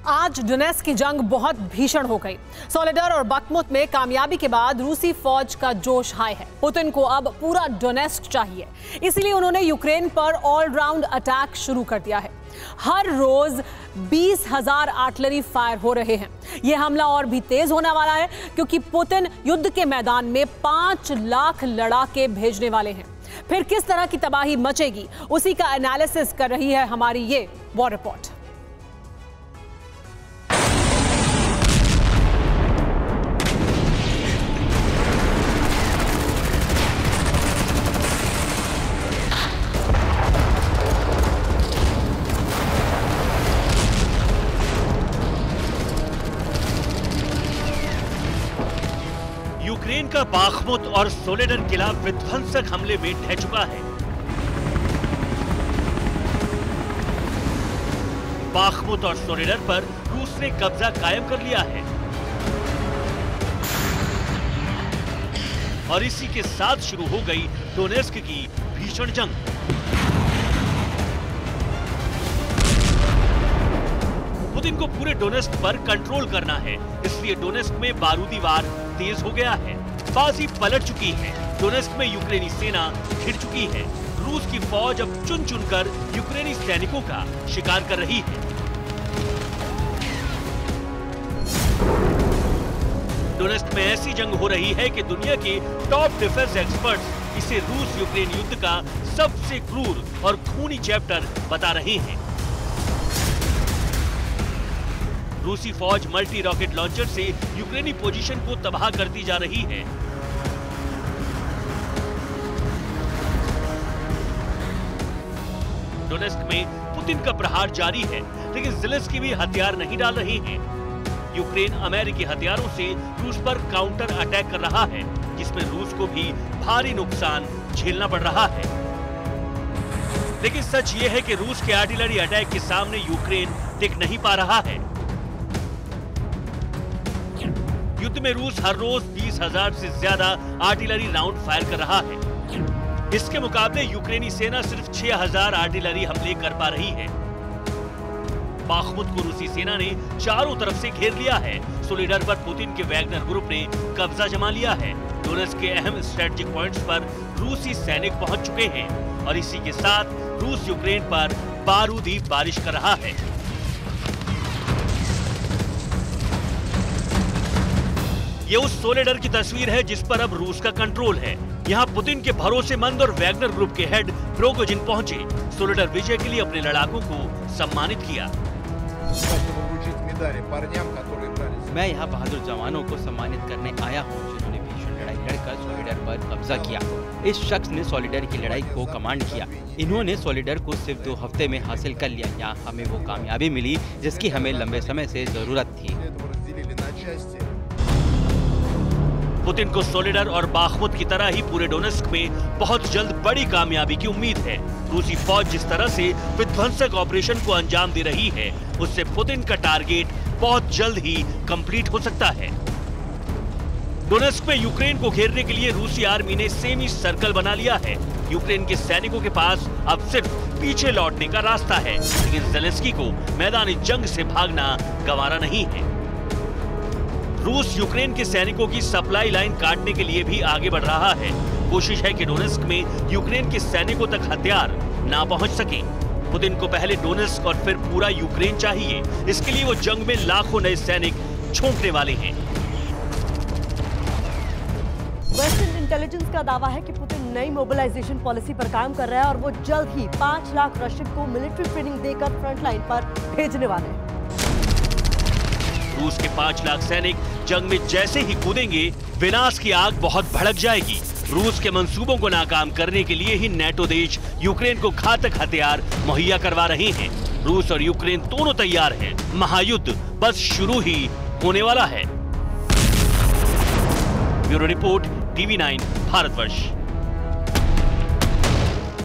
आज डोनेत्स्क की जंग बहुत भीषण हो गई। सोलेडर और बख्मुत में कामयाबी के बाद रूसी फौज का जोश हाई है। पुतिन को अब पूरा डोनेत्स्क चाहिए, इसलिए उन्होंने यूक्रेन पर ऑलराउंड अटैक शुरू कर दिया है। हर रोज 20,000 आर्टिलरी फायर हो रहे हैं। यह हमला और भी तेज होने वाला है क्योंकि पुतिन युद्ध के मैदान में 5 लाख लड़ाके भेजने वाले हैं। फिर किस तरह की तबाही मचेगी, उसी का एनालिसिस कर रही है हमारी ये वॉर रिपोर्ट। यूक्रेन का बाख्मुत और सोलेडर किला विध्वंसक हमले में ढह चुका है। बाख्मुत और सोलेडर पर रूस ने कब्जा कायम कर लिया है और इसी के साथ शुरू हो गई डोनेत्स्क की भीषण जंग। पुतिन को पूरे डोनेत्स्क पर कंट्रोल करना है, इसलिए डोनेत्स्क में बारूदी वार तेज हो गया है। बाजी पलट चुकी है। डोनेत्स्क में यूक्रेनी सेना घिर चुकी है। रूस की फौज अब चुन चुनकर यूक्रेनी सैनिकों का शिकार कर रही है। डोनेत्स्क में ऐसी जंग हो रही है कि दुनिया के टॉप डिफेंस एक्सपर्ट्स इसे रूस यूक्रेन युद्ध का सबसे क्रूर और खूनी चैप्टर बता रहे हैं। रूसी फौज मल्टी रॉकेट लॉन्चर से यूक्रेनी पोजीशन को तबाह करती जा रही है। डोनेत्स्क में पुतिन का प्रहार जारी है, लेकिन ज़ेलेंस्की भी हथियार नहीं डाल रहे हैं। यूक्रेन अमेरिकी हथियारों से रूस पर काउंटर अटैक कर रहा है, जिसमें रूस को भी भारी नुकसान झेलना पड़ रहा है। लेकिन सच यह है कि रूस के आर्टिलरी अटैक के सामने यूक्रेन टिक नहीं पा रहा है। युद्ध में रूस हर रोज 20,000 से ज्यादा आर्टिलरी राउंड फायर कर रहा है। इसके मुकाबले यूक्रेनी सेना सिर्फ 6,000 आर्टिलरी हमले कर पा रही है। बाख्मुत को रूसी सेना ने चारों तरफ से घेर लिया है। सोलेडर पर पुतिन के वैगनर ग्रुप ने कब्जा जमा लिया है। डोनेत्स्क के अहम स्ट्रेटेजिक पॉइंट्स पर रूसी सैनिक पहुंच चुके हैं और इसी के साथ रूस यूक्रेन पर बारूदी बारिश कर रहा है। ये उस सोलेडर की तस्वीर है जिस पर अब रूस का कंट्रोल है। यहाँ पुतिन के भरोसेमंद और वैगनर ग्रुप के हेड प्रिगोजिन पहुंचे। सोलेडर विजय के लिए अपने लड़ाकों को सम्मानित किया। मैं यहाँ बहादुर जवानों को सम्मानित करने आया हूँ जिन्होंने भीषण लड़ाई लड़कर सोलेडर पर कब्जा किया। इस शख्स ने सोलेडर की लड़ाई को कमांड किया। इन्होंने सोलेडर को सिर्फ 2 हफ्ते में हासिल कर लिया। यहाँ हमें वो कामयाबी मिली जिसकी हमें लंबे समय से जरूरत थी। पुतिन को सोलेडर और बाख्मुत की तरह ही पूरे डोनेत्स्क में बहुत जल्द बड़ी कामयाबी की उम्मीद है। रूसी फौज जिस तरह से विध्वंसक ऑपरेशन को अंजाम दे रही है, उससे पुतिन का टारगेट बहुत जल्द ही कंप्लीट हो सकता है। डोनेत्स्क में यूक्रेन को घेरने के लिए रूसी आर्मी ने सेमी सर्कल बना लिया है। यूक्रेन के सैनिकों के पास अब सिर्फ पीछे लौटने का रास्ता है, लेकिन ज़ेलेंस्की को मैदानी जंग से भागना गंवारा नहीं है। रूस यूक्रेन के सैनिकों की सप्लाई लाइन काटने के लिए भी आगे बढ़ रहा है। कोशिश है कि डोनेत्स्क में यूक्रेन के सैनिकों तक हथियार ना पहुंच सके। पुतिन को पहले डोनेत्स्क और फिर पूरा यूक्रेन चाहिए। इसके लिए वो जंग में लाखों नए सैनिक झोंकने वाले हैं। वेस्टर्न इंटेलिजेंस का दावा है कि पुतिन नई मोबिलाइजेशन पॉलिसी पर काम कर रहा है और वो जल्द ही 5 लाख रशियन को मिलिट्री ट्रेनिंग देकर फ्रंट लाइन पर भेजने वाले हैं। रूस के 5 लाख सैनिक जंग में जैसे ही कूदेंगे, विनाश की आग बहुत भड़क जाएगी। रूस के मंसूबों को नाकाम करने के लिए ही नेटो देश यूक्रेन को घातक हथियार मुहैया करवा रहे हैं। रूस और यूक्रेन दोनों तैयार हैं। महायुद्ध बस शुरू ही होने वाला है। Bureau report, TV9 Bharatvarsh.